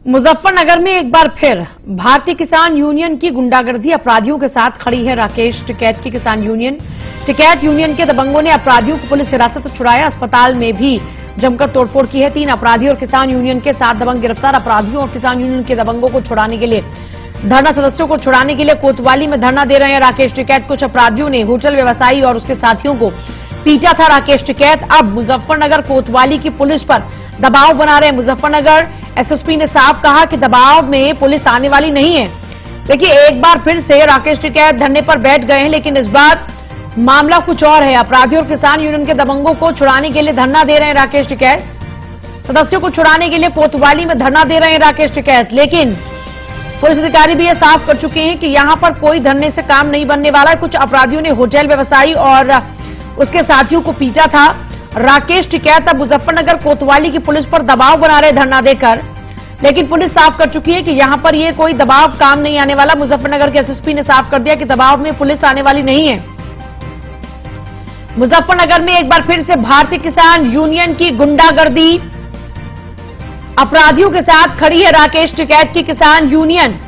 मुजफ्फरनगर में एक बार फिर भारतीय किसान यूनियन की गुंडागर्दी अपराधियों के साथ खड़ी है। राकेश टिकैत की किसान यूनियन टिकैत यूनियन के दबंगों ने अपराधियों को पुलिस हिरासत से छुड़ाया। अस्पताल में भी जमकर तोड़फोड़ की है। 3 अपराधी और किसान यूनियन के 7 दबंग गिरफ्तार। अपराधियों और किसान यूनियन के दबंगों को छुड़ाने के लिए धरना सदस्यों को छुड़ाने के लिए कोतवाली में धरना दे रहे हैं राकेश टिकैत। कुछ अपराधियों ने होटल व्यवसायी और उसके साथियों को पीटा था। राकेश टिकैत अब मुजफ्फरनगर कोतवाली की पुलिस पर दबाव बना रहे हैं। मुजफ्फरनगर एसएसपी ने साफ कहा कि दबाव में पुलिस आने वाली नहीं है। देखिए, एक बार फिर से राकेश टिकैत धरने पर बैठ गए हैं, लेकिन इस बार मामला कुछ और है। अपराधी और किसान यूनियन के दबंगों को छुड़ाने के लिए धरना दे रहे हैं राकेश टिकैत। सदस्यों को छुड़ाने के लिए कोतवाली में धरना दे रहे हैं राकेश टिकैत, लेकिन पुलिस अधिकारी भी ये साफ कर चुके हैं कि यहां पर कोई धरने से काम नहीं बनने वाला है। कुछ अपराधियों ने होटल व्यवसायी और उसके साथियों को पीटा था। राकेश टिकैत अब मुजफ्फरनगर कोतवाली की पुलिस पर दबाव बना रहे धरना देकर, लेकिन पुलिस साफ कर चुकी है कि यहां पर ये कोई दबाव काम नहीं आने वाला। मुजफ्फरनगर के एसएसपी ने साफ कर दिया कि दबाव में पुलिस आने वाली नहीं है। मुजफ्फरनगर में एक बार फिर से भारतीय किसान यूनियन की गुंडागर्दी अपराधियों के साथ खड़ी है। राकेश टिकैत की किसान यूनियन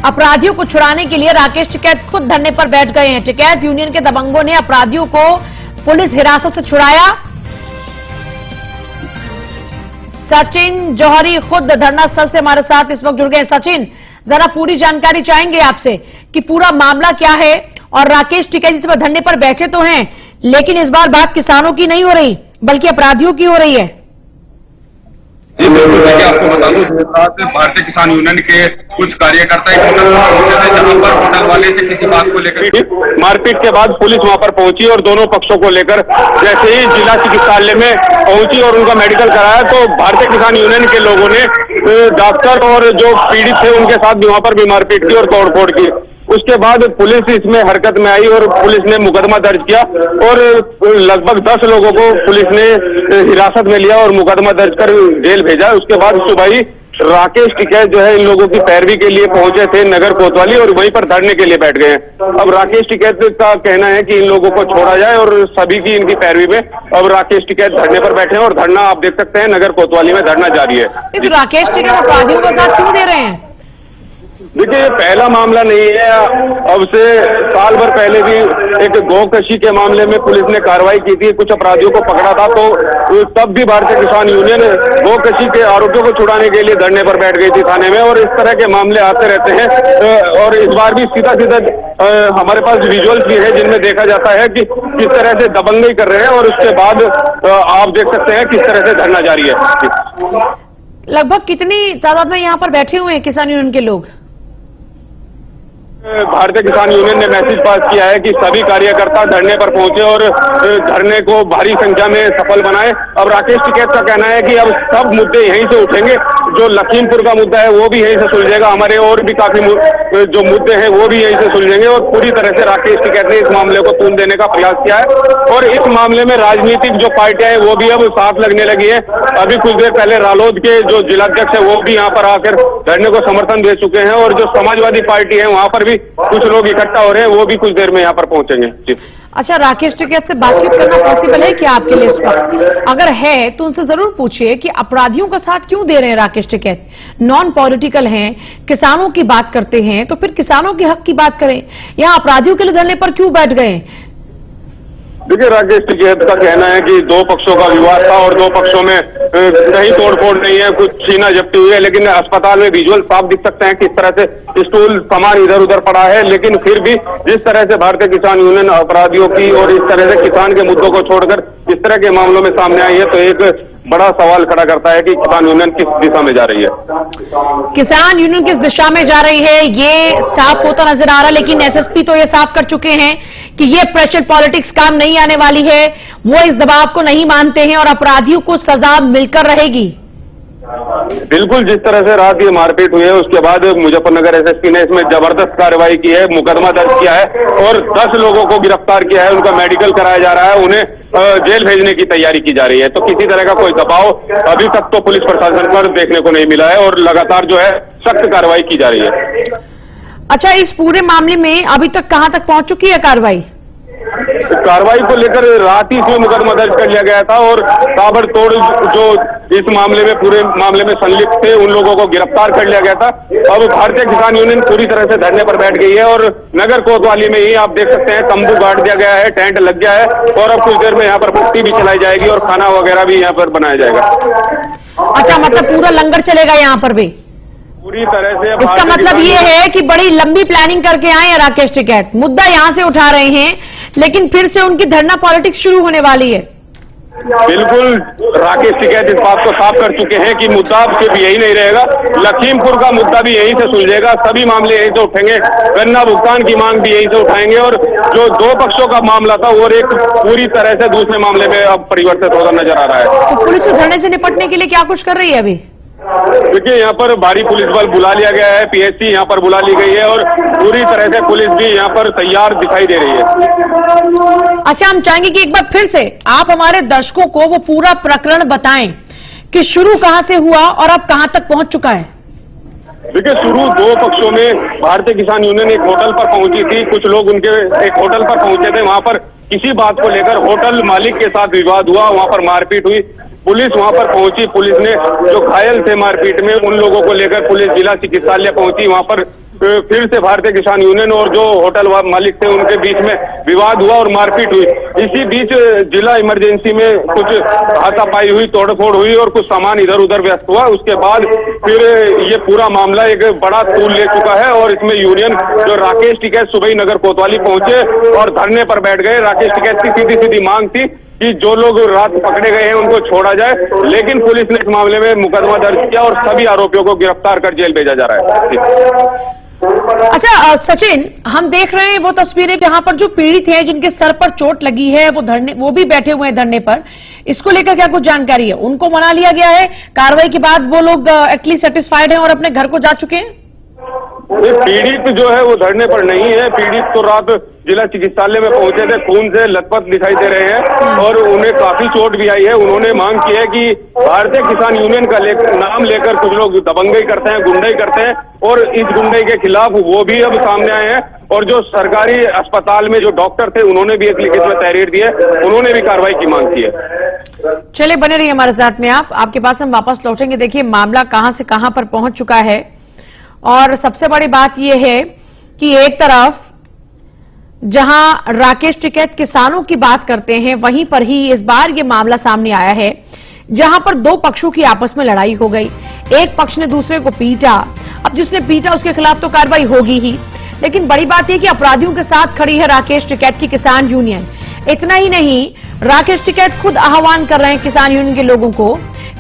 अपराधियों को छुड़ाने के लिए राकेश टिकैत खुद धरने पर बैठ गए हैं। टिकैत यूनियन के दबंगों ने अपराधियों को पुलिस हिरासत से छुड़ाया। सचिन जौहरी खुद धरना स्थल से हमारे साथ इस वक्त जुड़ गए। सचिन, जरा पूरी जानकारी चाहेंगे आपसे कि पूरा मामला क्या है, और राकेश टिकैत इस पर धरने पर बैठे तो हैं, लेकिन इस बार बात किसानों की नहीं हो रही बल्कि अपराधियों की हो रही है। जी बिल्कुल, देखिए आपको बता दूं, भारतीय किसान यूनियन के कुछ कार्यकर्ता एक होटल में पहुंचे थे, जहां पर होटल वाले से किसी बात को लेकर मारपीट के बाद पुलिस वहां पर पहुंची और दोनों पक्षों को लेकर जैसे ही जिला चिकित्सालय में पहुंची और उनका मेडिकल कराया, तो भारतीय किसान यूनियन के लोगों ने डॉक्टर और जो पीड़ित थे उनके साथ भी वहां पर भी मारपीट की और तोड़फोड़ की। उसके बाद पुलिस इसमें हरकत में आई और पुलिस ने मुकदमा दर्ज किया और लगभग 10 लोगों को पुलिस ने हिरासत में लिया और मुकदमा दर्ज कर जेल भेजा। उसके बाद सुबह ही राकेश टिकैत जो है इन लोगों की पैरवी के लिए पहुंचे थे नगर कोतवाली और वहीं पर धरने के लिए बैठ गए हैं। अब राकेश टिकैत का कहना है कि इन लोगों को छोड़ा जाए और सभी की इनकी पैरवी में अब राकेश टिकैत धरने पर बैठे हैं और धरना आप देख सकते हैं नगर कोतवाली में धरना जारी है। राकेश टिकैत अपराधियों के साथ क्यों दे रहे हैं? देखिए, ये पहला मामला नहीं है। अब से साल भर पहले भी एक गौकशी के मामले में पुलिस ने कार्रवाई की थी, कुछ अपराधियों को पकड़ा था, तो तब भी भारतीय किसान यूनियन गौकशी के आरोपियों को छुड़ाने के लिए धरने पर बैठ गई थी थाने में, और इस तरह के मामले आते रहते हैं। और इस बार भी सीधा हमारे पास विजुअल्स भी है जिनमें देखा जाता है कि किस तरह से दबंगई कर रहे हैं, और उसके बाद आप देख सकते हैं किस तरह से धरना जारी है। लगभग कितनी तादाद में यहाँ पर बैठे हुए हैं किसान यूनियन के लोग? भारतीय किसान यूनियन ने मैसेज पास किया है कि सभी कार्यकर्ता धरने पर पहुंचे और धरने को भारी संख्या में सफल बनाए। अब राकेश टिकैत का कहना है कि अब सब मुद्दे यहीं से उठेंगे, जो लखीमपुर का मुद्दा है वो भी यहीं से सुलझेगा, हमारे और भी काफी जो मुद्दे हैं वो भी यहीं से सुलझेंगे, और पूरी तरह से राकेश टिकैत ने इस मामले को तूल देने का प्रयास किया है। और इस मामले में राजनीतिक जो पार्टियां हैं वो भी अब साथ लगने लगी है। अभी कुछ देर पहले रालोद के जो जिलाध्यक्ष है वो भी यहाँ पर आकर धरने को समर्थन दे चुके हैं, और जो समाजवादी पार्टी है वहां पर भी कुछ लोग इकट्ठा हो रहे हैं, वो भी कुछ देर में यहाँ पर पहुंचेंगे। जी। अच्छा, राकेश टिकैत से बातचीत करना पॉसिबल है क्या आपके लिए इस पर? अगर है तो उनसे जरूर पूछिए कि अपराधियों का साथ क्यों दे रहे हैं राकेश टिकैत। नॉन पॉलिटिकल हैं, किसानों की बात करते हैं, तो फिर किसानों के हक की बात करें। यहाँ अपराधियों के लिए धरने पर क्यों बैठ गए? देखिए, राकेश टिकैत का कहना है कि 2 पक्षों का विवाद था और 2 पक्षों में कहीं तोड़फोड़ नहीं है, कुछ छीना झपटी हुई है, लेकिन अस्पताल में विजुअल साफ दिख सकते हैं किस तरह से स्टूल सामान इधर उधर पड़ा है। लेकिन फिर भी जिस तरह से भारतीय किसान यूनियन अपराधियों की और इस तरह से किसान के मुद्दों को छोड़कर इस तरह के मामलों में सामने आई है, तो एक बड़ा सवाल खड़ा करता है कि किसान यूनियन किस दिशा में जा रही है। किसान यूनियन किस दिशा में जा रही है ये साफ होता नजर आ रहा, लेकिन एसएसपी तो ये साफ कर चुके हैं कि ये प्रेशर पॉलिटिक्स काम नहीं आने वाली है। वो इस दबाव को नहीं मानते हैं और अपराधियों को सजा मिलकर रहेगी। बिल्कुल, जिस तरह से रात ये मारपीट हुई है उसके बाद मुजफ्फरनगर एसएसपी ने इसमें जबरदस्त कार्रवाई की है, मुकदमा दर्ज किया है और 10 लोगों को गिरफ्तार किया है, उनका मेडिकल कराया जा रहा है, उन्हें जेल भेजने की तैयारी की जा रही है। तो किसी तरह का कोई दबाव अभी तक तो पुलिस प्रशासन पर देखने को नहीं मिला है और लगातार जो है सख्त कार्रवाई की जा रही है। अच्छा, इस पूरे मामले में अभी तक कहां तक पहुंच चुकी है कार्रवाई? कार्रवाई को लेकर रात ही से मुकदमा दर्ज कर लिया गया था और ताबड़तोड़ जो इस मामले में, पूरे मामले में संलिप्त थे, उन लोगों को गिरफ्तार कर लिया गया था। अब भारतीय किसान यूनियन पूरी तरह से धरने पर बैठ गई है और नगर कोतवाली में ही आप देख सकते हैं तंबू गाड़ दिया गया है, टेंट लग गया है और अब कुछ देर में यहाँ पर बत्ती भी चलाई जाएगी और खाना वगैरह भी यहाँ पर बनाया जाएगा। अच्छा, मतलब पूरा लंगर चलेगा यहाँ पर भी पूरी तरह से। इसका मतलब ये है कि बड़ी लंबी प्लानिंग करके आए हैं राकेश टिकैत, मुद्दा यहां से उठा रहे हैं, लेकिन फिर से उनकी धरना पॉलिटिक्स शुरू होने वाली है। बिल्कुल, राकेश टिकैत इस बात को साफ कर चुके हैं कि मुद्दा सिर्फ यही नहीं रहेगा, लखीमपुर का मुद्दा भी यहीं से सुलझेगा, सभी मामले यहीं से उठेंगे, गन्ना भुगतान की मांग भी यहीं से उठाएंगे और जो दो पक्षों का मामला था वो एक पूरी तरह से दूसरे मामले में अब परिवर्तित होता नजर आ रहा है। तो पुलिस धरने से निपटने के लिए क्या कुछ कर रही है अभी? देखिए, यहाँ पर भारी पुलिस बल बुला लिया गया है, पीएससी यहाँ पर बुला ली गई है और पूरी तरह से पुलिस भी यहाँ पर तैयार दिखाई दे रही है। अच्छा, हम चाहेंगे कि एक बार फिर से आप हमारे दर्शकों को वो पूरा प्रकरण बताएं कि शुरू कहां से हुआ और अब कहां तक पहुंच चुका है। देखिए, शुरू दो पक्षों में भारतीय किसान यूनियन एक होटल पर पहुंची थी, कुछ लोग उनके एक होटल पर पहुंचे थे, वहां पर किसी बात को लेकर होटल मालिक के साथ विवाद हुआ, वहां पर मारपीट हुई, पुलिस वहां पर पहुंची, पुलिस ने जो घायल थे मारपीट में उन लोगों को लेकर पुलिस जिला चिकित्सालय पहुंची, वहां पर फिर से भारतीय किसान यूनियन और जो होटल मालिक थे उनके बीच में विवाद हुआ और मारपीट हुई। इसी बीच जिला इमरजेंसी में कुछ हाथापाई हुई, तोड़फोड़ हुई और कुछ सामान इधर उधर व्यस्त हुआ। उसके बाद फिर ये पूरा मामला एक बड़ा तूल ले चुका है और इसमें यूनियन जो राकेश टिकैत सुबह ही नगर कोतवाली पहुंचे और धरने पर बैठ गए। राकेश टिकैत की सीधी सीधी मांग थी कि जो लोग रात पकड़े गए हैं उनको छोड़ा जाए, लेकिन पुलिस ने इस मामले में मुकदमा दर्ज किया और सभी आरोपियों को गिरफ्तार कर जेल भेजा जा रहा है। अच्छा सचिन, हम देख रहे हैं वो तस्वीरें जहां पर जो पीड़ित हैं जिनके सर पर चोट लगी है वो भी बैठे हुए हैं धरने पर। इसको लेकर क्या कुछ जानकारी है? उनको मना लिया गया है, कार्रवाई के बाद वो लोग एटलीस्ट सेटिस्फाइड हैं और अपने घर को जा चुके हैं? पीड़ित जो है वो धरने पर नहीं है, पीड़ित तो रात जिला चिकित्सालय में पहुंचे थे, खून से लथपथ दिखाई दे रहे हैं और उन्हें काफी चोट भी आई है। उन्होंने मांग की है कि भारतीय किसान यूनियन का नाम लेकर कुछ लोग दबंगई करते हैं, गुंडाई करते हैं और इस गुंडाई के खिलाफ वो भी अब सामने आए हैं और जो सरकारी अस्पताल में जो डॉक्टर थे उन्होंने भी एक लिखित में तहरीर दी है, उन्होंने भी कार्रवाई की मांग की है। चलिए, बने रहिए हमारे साथ में, आपके पास हम वापस लौटेंगे। देखिए, मामला कहां से कहां पर पहुंच चुका है और सबसे बड़ी बात यह है कि एक तरफ जहां राकेश टिकैत किसानों की बात करते हैं, वहीं पर ही इस बार यह मामला सामने आया है जहां पर दो पक्षों की आपस में लड़ाई हो गई। एक पक्ष ने दूसरे को पीटा, अब जिसने पीटा उसके खिलाफ तो कार्रवाई होगी ही, लेकिन बड़ी बात यह कि अपराधियों के साथ खड़ी है राकेश टिकैत की किसान यूनियन। इतना ही नहीं, राकेश टिकैत खुद आह्वान कर रहे हैं किसान यूनियन के लोगों को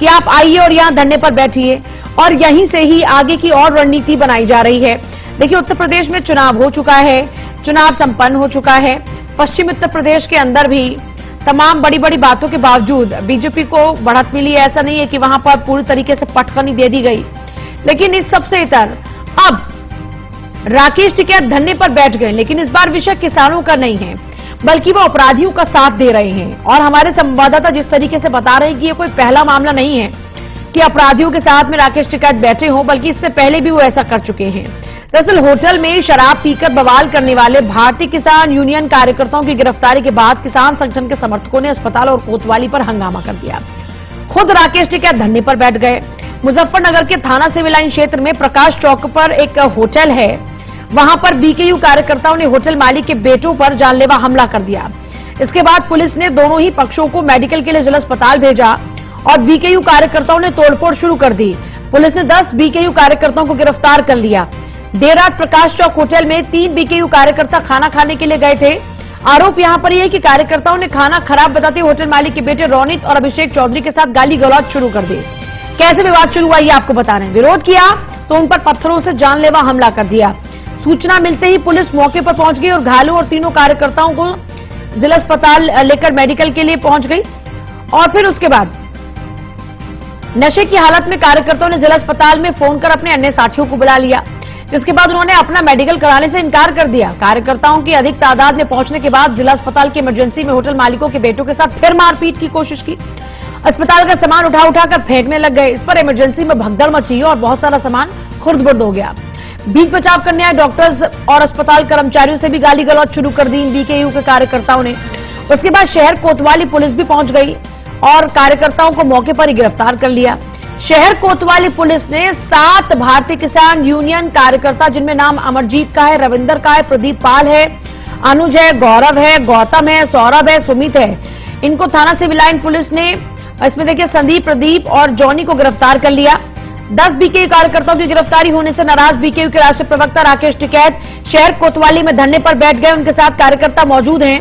कि आप आइए और यहां धरने पर बैठिए और यहीं से ही आगे की और रणनीति बनाई जा रही है। देखिए, उत्तर प्रदेश में चुनाव हो चुका है, चुनाव संपन्न हो चुका है। पश्चिम उत्तर प्रदेश के अंदर भी तमाम बड़ी बड़ी बातों के बावजूद बीजेपी को बढ़त मिली है। ऐसा नहीं है कि वहां पर पूरी तरीके से पटखनी दे दी गई, लेकिन इस सबसे इतर अब राकेश टिकैत धरने पर बैठ गए, लेकिन इस बार विषय किसानों का नहीं है बल्कि वो अपराधियों का साथ दे रहे हैं। और हमारे संवाददाता जिस तरीके से बता रहे हैं कि ये कोई पहला मामला नहीं है कि अपराधियों के साथ में राकेश टिकैत बैठे हों, बल्कि इससे पहले भी वो ऐसा कर चुके हैं। दरअसल होटल में शराब पीकर बवाल करने वाले भारतीय किसान यूनियन कार्यकर्ताओं की गिरफ्तारी के बाद किसान संगठन के समर्थकों ने अस्पताल और कोतवाली पर हंगामा कर दिया। खुद राकेश टिकैत धरने पर बैठ गए। मुजफ्फरनगर के थाना सिविल लाइन क्षेत्र में प्रकाश चौक पर एक होटल है, वहां पर बीकेयू कार्यकर्ताओं ने होटल मालिक के बेटों पर जानलेवा हमला कर दिया। इसके बाद पुलिस ने दोनों ही पक्षों को मेडिकल के लिए जिला अस्पताल भेजा और बीकेयू कार्यकर्ताओं ने तोड़फोड़ शुरू कर दी। पुलिस ने 10 बीकेयू कार्यकर्ताओं को गिरफ्तार कर लिया। देर रात प्रकाश चौक होटल में 3 बीकेयू कार्यकर्ता खाना खाने के लिए गए थे। आरोप यहां पर यह है कि कार्यकर्ताओं ने खाना खराब बताते होटल मालिक के बेटे रोनित और अभिषेक चौधरी के साथ गाली गलौज शुरू कर दी। कैसे विवाद शुरू हुआ ये आपको बता रहे हैं। विरोध किया तो उन पर पत्थरों से जानलेवा हमला कर दिया। सूचना मिलते ही पुलिस मौके पर पहुंच गई और घायलों और तीनों कार्यकर्ताओं को जिला अस्पताल लेकर मेडिकल के लिए पहुंच गई। और फिर उसके बाद नशे की हालत में कार्यकर्ताओं ने जिला अस्पताल में फोन कर अपने अन्य साथियों को बुला लिया, जिसके बाद उन्होंने अपना मेडिकल कराने से इनकार कर दिया। कार्यकर्ताओं की अधिक तादाद में पहुंचने के बाद जिला अस्पताल की इमरजेंसी में होटल मालिकों के बेटों के साथ फिर मारपीट की कोशिश की। अस्पताल का सामान उठाकर फेंकने लग गए। इस पर इमरजेंसी में भगदड़ मची और बहुत सारा सामान खुर्द-बुर्द हो गया। बीच बचाव करने आए डॉक्टर्स और अस्पताल कर्मचारियों से भी गाली गलौज शुरू कर दी इन बीकेयू के कार्यकर्ताओं ने। उसके बाद शहर कोतवाली पुलिस भी पहुंच गई और कार्यकर्ताओं को मौके पर ही गिरफ्तार कर लिया। शहर कोतवाली पुलिस ने 7 भारतीय किसान यूनियन कार्यकर्ता, जिनमें नाम अमरजीत का है, रविंदर का है, प्रदीप पाल है, अनुज है, गौरव है, गौतम है, सौरभ है, सुमित है, इनको थाना सिविल लाइन पुलिस ने इसमें देखिए संदीप, प्रदीप और जॉनी को गिरफ्तार कर लिया। 10 बीकेयू कार्यकर्ताओं की गिरफ्तारी होने से नाराज बीकेयू के राष्ट्रीय प्रवक्ता राकेश टिकैत शहर कोतवाली में धरने पर बैठ गए। उनके साथ कार्यकर्ता मौजूद हैं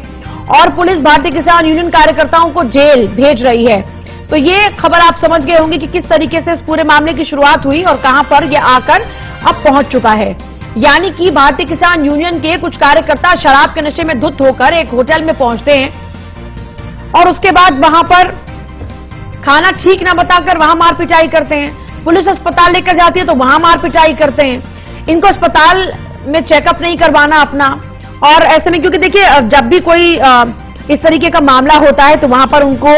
और पुलिस भारतीय किसान यूनियन कार्यकर्ताओं को जेल भेज रही है। तो ये खबर आप समझ गए होंगे कि किस तरीके से इस पूरे मामले की शुरुआत हुई और कहां पर यह आकर अब पहुंच चुका है। यानी कि भारतीय किसान यूनियन के कुछ कार्यकर्ता शराब के नशे में धुत होकर एक होटल में पहुंचते हैं और उसके बाद वहां पर खाना ठीक ना बताकर वहां मार पिटाई करते हैं। पुलिस अस्पताल लेकर जाती है तो वहां मार पिटाई करते हैं। इनको अस्पताल में चेकअप नहीं करवाना अपना, और ऐसे में क्योंकि देखिए जब भी कोई इस तरीके का मामला होता है तो वहां पर उनको